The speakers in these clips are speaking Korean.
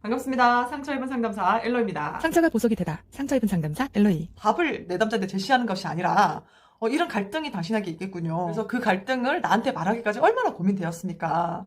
반갑습니다. 상처 입은 상담사 엘로입니다. 상처가 보석이 되다. 상처 입은 상담사 엘로이. 답을 내 남자한테 제시하는 것이 아니라 이런 갈등이 당신에게 있겠군요. 그래서 그 갈등을 나한테 말하기까지 얼마나 고민되었습니까?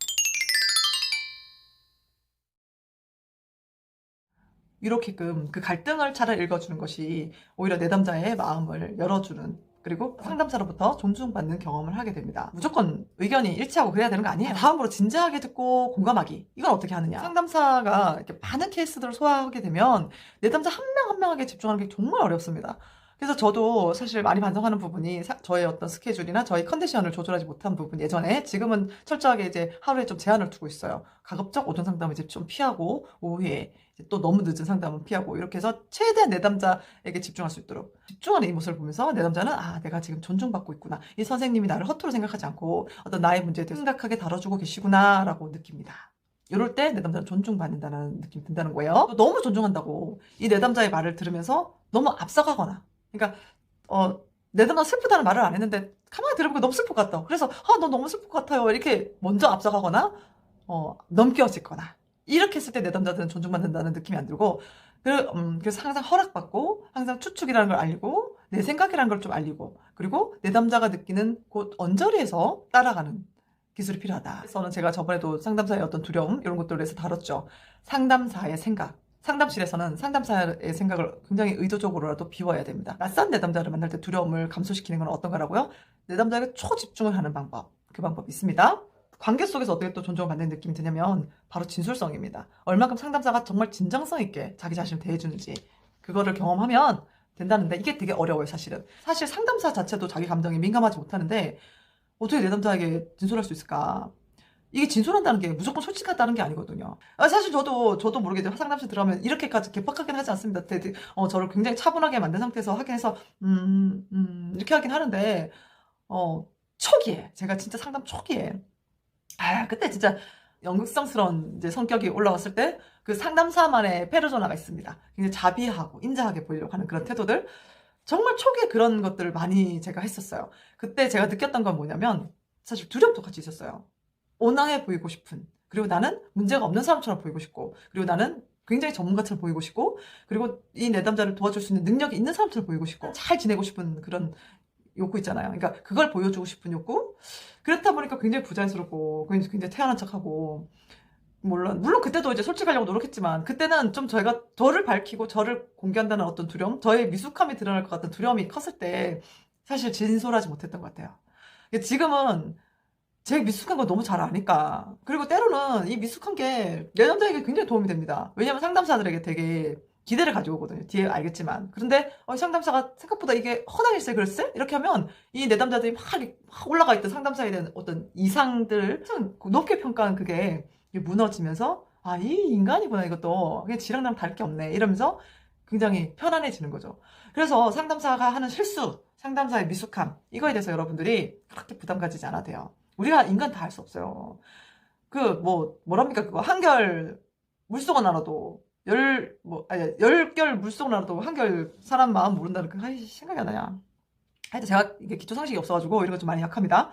이렇게끔 그 갈등을 차라리 읽어주는 것이 오히려 내 남자의 마음을 열어주는, 그리고 상담사로부터 존중받는 경험을 하게 됩니다. 무조건 의견이 일치하고 그래야 되는 거 아니에요. 다음으로 진지하게 듣고 공감하기. 이건 어떻게 하느냐. 상담사가 이렇게 많은 케이스들을 소화하게 되면 내 남자 한 명 한 명에게 집중하는 게 정말 어렵습니다. 그래서 저도 사실 많이 반성하는 부분이 저의 어떤 스케줄이나 저의 컨디션을 조절하지 못한 부분, 예전에. 지금은 철저하게 이제 하루에 좀 제한을 두고 있어요. 가급적 오전 상담을 이제 좀 피하고, 오후에 이제 또 너무 늦은 상담은 피하고, 이렇게 해서 최대한 내 남자에게 집중할 수 있도록 집중하는 이 모습을 보면서 내 남자는 내가 지금 존중받고 있구나, 이 선생님이 나를 허투루 생각하지 않고 어떤 나의 문제에 대해서 심각하게 다뤄주고 계시구나 라고 느낍니다. 이럴 때 내 남자는 존중받는다는 느낌이 든다는 거예요. 또 너무 존중한다고 이 내 남자의 말을 들으면서 너무 앞서가거나, 그러니까 내 남자 슬프다는 말을 안 했는데 가만히 들어보니까 너무 슬플 것 같다. 그래서 너 너무 슬플 것 같아요, 이렇게 먼저 앞서가거나 넘겨짓거나, 이렇게 했을 때 내 남자들은 존중받는다는 느낌이 안 들고, 그래서 항상 허락받고, 항상 추측이라는 걸 알리고, 내 생각이라는 걸 좀 알리고, 그리고 내 남자가 느끼는 그 언저리에서 따라가는 기술이 필요하다. 그래서 제가 저번에도 상담사의 어떤 두려움, 이런 것들을 해서 다뤘죠. 상담사의 생각. 상담실에서는 상담사의 생각을 굉장히 의도적으로라도 비워야 됩니다. 낯선 내 남자를 만날 때 두려움을 감소시키는 건 어떤 거라고요? 내 남자에게 초집중을 하는 방법. 그 방법이 있습니다. 관계 속에서 어떻게 또 존중을 받는 느낌이 드냐면 바로 진솔성입니다. 얼마큼 상담사가 정말 진정성 있게 자기 자신을 대해주는지, 그거를 경험하면 된다는데, 이게 되게 어려워요, 사실은. 사실 상담사 자체도 자기 감정에 민감하지 못하는데 어떻게 내 남자에게 진솔할 수 있을까? 이게 진솔한다는 게 무조건 솔직하다는 게 아니거든요. 사실 저도 모르게 상담실 들어가면 이렇게까지 개팍하긴 하지 않습니다. 저를 굉장히 차분하게 만든 상태에서 하긴 해서, 이렇게 하긴 하는데, 초기에, 제가 진짜 상담 초기에, 그때 진짜 연극성스러운 이제 성격이 올라왔을 때, 그 상담사만의 페르소나가 있습니다. 굉장히 자비하고 인자하게 보이려고 하는 그런 태도들. 정말 초기에 그런 것들을 많이 제가 했었어요. 그때 제가 느꼈던 건 뭐냐면, 사실 두려움도 같이 있었어요. 온화해 보이고 싶은, 그리고 나는 문제가 없는 사람처럼 보이고 싶고, 그리고 나는 굉장히 전문가처럼 보이고 싶고, 그리고 이 내 남자를 도와줄 수 있는 능력이 있는 사람처럼 보이고 싶고, 잘 지내고 싶은 그런 욕구 있잖아요. 그러니까 그걸 보여주고 싶은 욕구. 그렇다 보니까 굉장히 부자연스럽고 굉장히 태어난 척하고, 물론 그때도 이제 솔직하려고 노력했지만, 그때는 좀 저를 밝히고 저를 공개한다는 어떤 두려움, 저의 미숙함이 드러날 것 같은 두려움이 컸을 때 사실 진솔하지 못했던 것 같아요. 지금은 제 미숙한 걸 너무 잘 아니까. 그리고 때로는 이 미숙한 게 내 남자에게 굉장히 도움이 됩니다. 왜냐면 상담사들에게 되게 기대를 가지고 오거든요. 뒤에 알겠지만. 그런데 상담사가 생각보다 이게 허당일세 글쎄? 이렇게 하면 이 내 남자들이 막 올라가 있던 상담사에 대한 어떤 이상들, 높게 평가한 그게 무너지면서, 이 인간이구나, 이것도. 그냥 지랑 나랑 다를 게 없네, 이러면서 굉장히 편안해지는 거죠. 그래서 상담사가 하는 실수, 상담사의 미숙함, 이거에 대해서 여러분들이 그렇게 부담 가지지 않아도 돼요. 우리가 인간 다 할 수 없어요. 뭐랍니까, 그거. 한결 물속은 알아도, 10결 물속은 알아도 한결 사람 마음 모른다는 생각이 안 나냐. 하여튼 제가 이게 기초 상식이 없어가지고 이런 거 좀 많이 약합니다.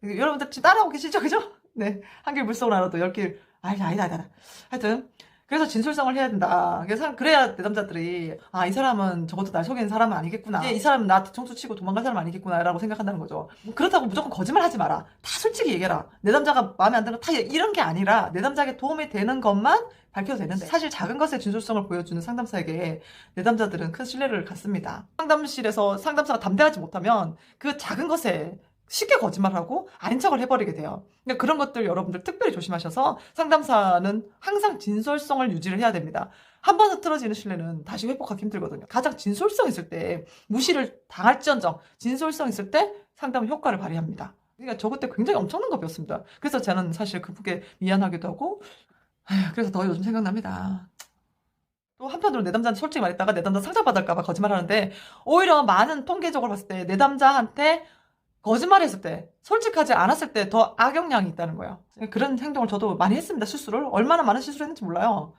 여러분들 지금 따라하고 계시죠? 그죠? 네. 한결 물속은 알아도 10길, 아니다. 하여튼. 그래서 진솔성을 해야 된다. 그래야 내 남자들이, 이 사람은 적어도 날 속이는 사람은 아니겠구나. 이 사람은 나한테 청수 치고 도망간 사람 아니겠구나, 라고 생각한다는 거죠. 그렇다고 무조건 거짓말 하지 마라. 다 솔직히 얘기해라. 내 남자가 마음에 안 드는 거 다 이런 게 아니라, 내 남자에게 도움이 되는 것만 밝혀도 되는데, 사실 작은 것의 진솔성을 보여주는 상담사에게 내 남자들은 큰 신뢰를 갖습니다. 상담실에서 상담사가 담대하지 못하면 그 작은 것에 쉽게 거짓말하고 아닌 척을 해버리게 돼요. 그러니까 그런 것들 여러분들 특별히 조심하셔서, 상담사는 항상 진솔성을 유지를 해야 됩니다. 한 번 흐트러지는 신뢰는 다시 회복하기 힘들거든요. 가장 진솔성 있을 때, 무시를 당할지언정 진솔성 있을 때 상담은 효과를 발휘합니다. 그러니까 저 그때 굉장히 엄청난 거 배웠습니다. 그래서 저는 사실 그분께 미안하기도 하고, 그래서 더 요즘 생각납니다. 또 한편으로 내 남자한테 솔직히 말했다가 내 남자 상처받을까봐 거짓말하는데, 오히려 많은 통계적으로 봤을 때 내 남자한테 거짓말했을 때, 솔직하지 않았을 때 더 악영향이 있다는 거예요. 그런 행동을 저도 많이 했습니다, 실수를. 얼마나 많은 실수를 했는지 몰라요.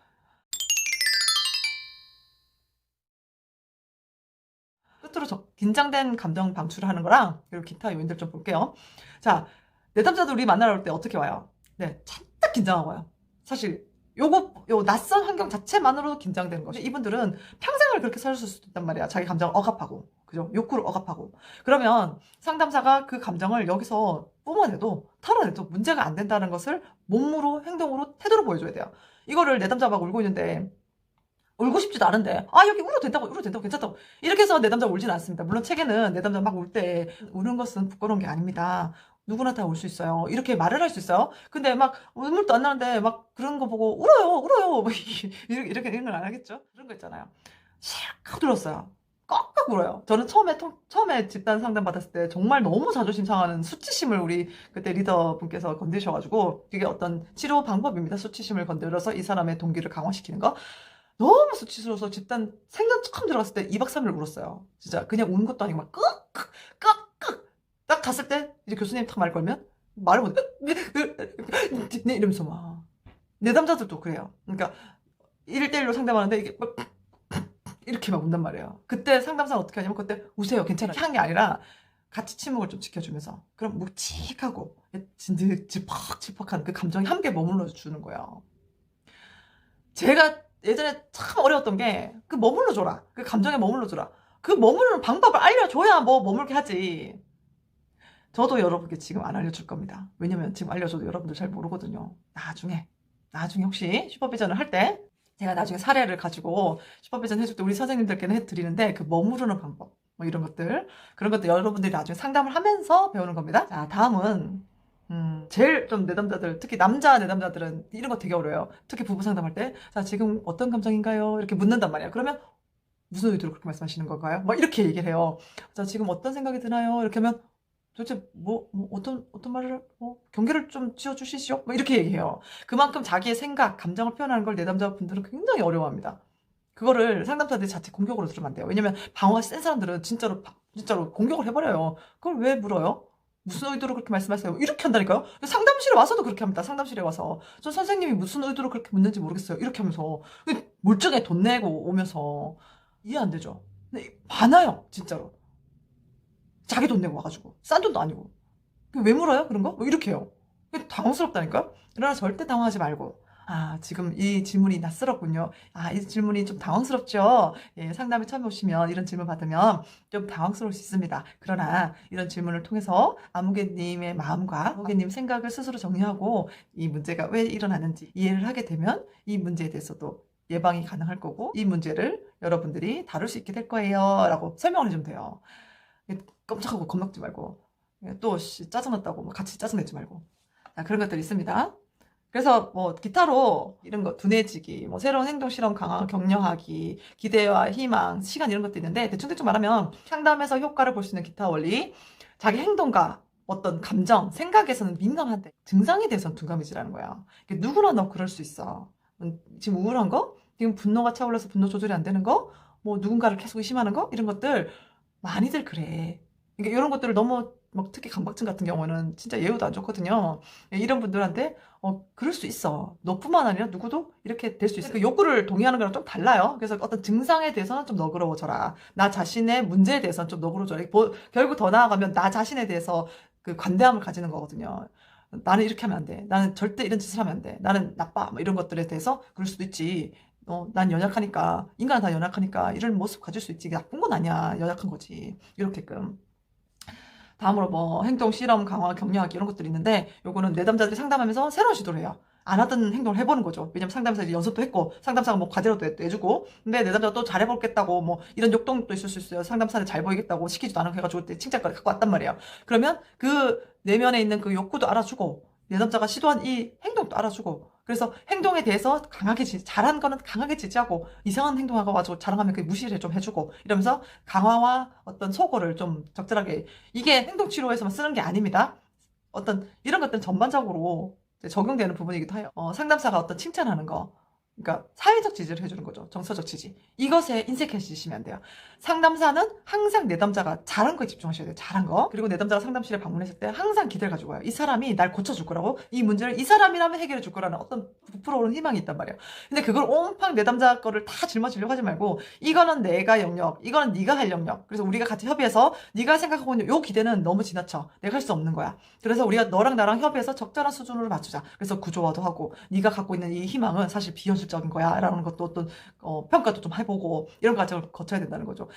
끝으로 긴장된 감정 방출하는 거랑, 그리고 기타 요인들 좀 볼게요. 자, 내 남자도 우리 만나러 올 때 어떻게 와요? 네, 잔뜩 긴장하고 와요. 사실 요 낯선 환경 자체만으로도 긴장되는 거죠. 이분들은 평생을 그렇게 살 수도 있단 말이야. 자기 감정을 억압하고. 그죠? 욕구를 억압하고. 그러면 상담사가 그 감정을 여기서 뿜어내도, 털어내도 문제가 안 된다는 것을 몸으로, 행동으로, 태도로 보여줘야 돼요. 이거를 내담자 막 울고 있는데, 울고 싶지도 않은데, 아, 여기 울어도 된다고, 괜찮다고. 이렇게 해서 내담자 울진 않습니다. 물론 책에는 내담자 막 울 때, 우는 것은 부끄러운 게 아닙니다. 누구나 다 울 수 있어요. 이렇게 말을 할 수 있어요. 근데 막 눈물도 안 나는데 막 그런 거 보고 울어요. 막 이렇게 이런 건 안 하겠죠? 그런 거 있잖아요. 실컷 울었어요. 꺽꺽 울어요. 저는 처음에 집단 상담 받았을 때 정말 너무 자존심 상하는 수치심을 우리 그때 리더분께서 건드셔가지고 그게 어떤 치료 방법입니다. 수치심을 건드려서 이 사람의 동기를 강화시키는 거. 너무 수치스러워서 집단 생전 처음 들어갔을 때 2박 3일 울었어요. 진짜 그냥 운 것도 아니고 막 끄끄 딱 갔을 때 이제 교수님 탁 말 걸면 말을 못 이러면서 막 내담자들도 그래요. 그러니까 1대1로 상담하는데 이게 막 이렇게 막 운단 말이에요. 그때 상담사는 어떻게 하냐면 그때 우세요 괜찮아요 이렇게 한 게 아니라 같이 침묵을 좀 지켜주면서 그럼 묵직하고 지퍽지퍽한 그 감정이 함께 머물러 주는 거예요. 제가 예전에 참 어려웠던 게 그 머물러 줘라. 그 감정에 머물러 줘라. 그 머무르는 방법을 알려줘야 뭐 머물게 하지. 저도 여러분께 지금 안 알려줄 겁니다. 왜냐면 지금 알려줘도 여러분들 잘 모르거든요. 나중에 혹시 슈퍼비전을 할 때 제가 나중에 사례를 가지고 슈퍼비전 해줄 때 우리 선생님들께는 해드리는데 그 머무르는 방법 뭐 이런 것들 그런 것들 여러분들이 나중에 상담을 하면서 배우는 겁니다. 자 다음은 제일 좀 내담자들, 특히 남자 내담자들은 이런 거 되게 어려워요. 특히 부부 상담할 때, 자, 지금 어떤 감정인가요? 이렇게 묻는단 말이야. 그러면 무슨 의도로 그렇게 말씀하시는 건가요? 막 이렇게 얘기를 해요. 자, 지금 어떤 생각이 드나요? 이렇게 하면 도대체 어떤 말을, 경계를 좀 지어주시죠? 뭐 이렇게 얘기해요. 그만큼 자기의 생각, 감정을 표현하는 걸 내담자분들은 굉장히 어려워합니다. 그거를 상담사들이 자체 공격으로 들으면 안 돼요. 왜냐면 방어가 센 사람들은 진짜로 공격을 해버려요. 그걸 왜 물어요? 무슨 의도로 그렇게 말씀하세요? 이렇게 한다니까요? 상담실에 와서도 그렇게 합니다. 상담실에 와서. 저 선생님이 무슨 의도로 그렇게 묻는지 모르겠어요. 이렇게 하면서. 멀쩡해 돈 내고 오면서. 이해 안 되죠? 근데 많아요. 진짜로. 자기 돈 내고 와가지고. 싼 돈도 아니고. 왜 물어요? 그런 거? 뭐 이렇게 해요. 당황스럽다니까요? 그러나 절대 당황하지 말고. 아, 지금 이 질문이 낯설었군요. 아, 이 질문이 좀 당황스럽죠? 예, 상담에 처음 오시면 이런 질문 받으면 좀 당황스러울 수 있습니다. 그러나 이런 질문을 통해서 아무개님의 마음과 아무개님 생각을 스스로 정리하고 이 문제가 왜 일어나는지 이해를 하게 되면 이 문제에 대해서도 예방이 가능할 거고 이 문제를 여러분들이 다룰 수 있게 될 거예요. 라고 설명을 해주면 돼요. 깜짝하고 겁먹지 말고 또 짜증났다고 같이 짜증내지 말고 그런 것들이 있습니다. 그래서 뭐 기타로 이런 거 둔해지기, 뭐 새로운 행동 실험 강화 격려하기, 기대와 희망, 시간 이런 것도 있는데 대충 말하면 상담에서 효과를 볼 수 있는 기타 원리, 자기 행동과 어떤 감정, 생각에서는 민감한데 증상에 대해서는 둔감해지라는 거야. 누구나 너 그럴 수 있어. 지금 우울한 거, 지금 분노가 차올라서 분노 조절이 안 되는 거, 뭐 누군가를 계속 의심하는 거 이런 것들 많이들 그래. 그러니까 이런 것들을 너무 막 특히 강박증 같은 경우는 진짜 예우도 안 좋거든요. 이런 분들한테 그럴 수 있어. 너뿐만 아니라 누구도 이렇게 될 수 있어. 그 욕구를 동의하는 거랑 좀 달라요. 그래서 어떤 증상에 대해서는 좀 너그러워져라. 나 자신의 문제에 대해서는 좀 너그러워져라. 결국 더 나아가면 나 자신에 대해서 그 관대함을 가지는 거거든요. 나는 이렇게 하면 안 돼. 나는 절대 이런 짓을 하면 안 돼. 나는 나빠. 뭐 이런 것들에 대해서 그럴 수도 있지. 난 연약하니까, 인간은 다 연약하니까 이런 모습 가질 수 있지. 나쁜 건 아니야. 연약한 거지. 이렇게끔. 다음으로 뭐 행동 실험 강화 격려하기 이런 것들이 있는데 요거는 내담자들이 상담하면서 새로운 시도를 해요. 안 하던 행동을 해보는 거죠. 왜냐면 상담사가 이제 연습도 했고 상담사가 뭐 과제로도 내주고 근데 내담자가 또 잘해보겠다고 뭐 이런 욕동도 있을 수 있어요. 상담사는 잘 보이겠다고 시키지도 않고 해가지고 칭찬까지 갖고 왔단 말이에요. 그러면 그 내면에 있는 그 욕구도 알아주고 내담자가 시도한 이 행동도 알아주고 그래서 행동에 대해서 강하게 잘한 거는 강하게 지지하고 이상한 행동하고 가지고 자랑하면 그 무시를 좀 해주고 이러면서 강화와 어떤 소거를 좀 적절하게 이게 행동치료에서만 쓰는 게 아닙니다. 어떤 이런 것들은 전반적으로 적용되는 부분이기도 해요. 상담사가 어떤 칭찬하는 거 그러니까 사회적 지지를 해주는 거죠. 정서적 지지. 이것에 인색해지시면 안 돼요. 상담사는 항상 내담자가 잘한 거에 집중하셔야 돼요. 잘한 거. 그리고 내담자가 상담실에 방문했을 때 항상 기대를 가지고 와요. 이 사람이 날 고쳐줄 거라고, 이 문제를 이 사람이라면 해결해 줄 거라는 어떤 부풀어오는 희망이 있단 말이에요. 근데 그걸 옴팡 내담자 거를 다 짊어지려고 하지 말고, 이거는 내가 영역, 이거는 네가 할 영역. 그래서 우리가 같이 협의해서 네가 생각하고 있는 요 기대는 너무 지나쳐. 내가 할 수 없는 거야. 그래서 우리가 너랑 나랑 협의해서 적절한 수준으로 맞추자. 그래서 구조화도 하고, 네가 갖고 있는 이 희망은 사실 비현실적인 거야 라는 것도 어떤 평가도 좀 해보고, 이런 과정을 거쳐야 된다는 거죠.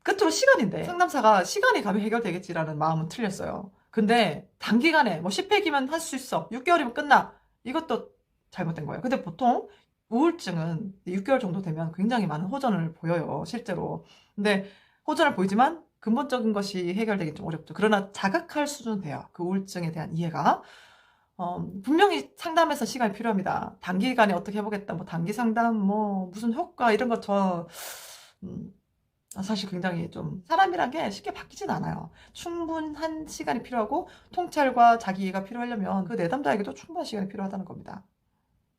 끝으로 시간인데, 상담사가 시간이 가면 해결되겠지라는 마음은 틀렸어요. 근데 단기간에 뭐 10회기면 할 수 있어, 6개월이면 끝나, 이것도 잘못된 거예요. 근데 보통 우울증은 6개월 정도 되면 굉장히 많은 호전을 보여요, 실제로. 근데 호전을 보이지만 근본적인 것이 해결되기 좀 어렵죠. 그러나 자각할 수준은 돼요, 그 우울증에 대한 이해가. 분명히 상담에서 시간이 필요합니다. 단기간에 어떻게 해보겠다, 뭐 단기 상담, 뭐 무슨 효과 이런 거 사실 굉장히 좀 사람이란 게 쉽게 바뀌진 않아요. 충분한 시간이 필요하고 통찰과 자기 이해가 필요하려면 그 내담자에게도 충분한 시간이 필요하다는 겁니다.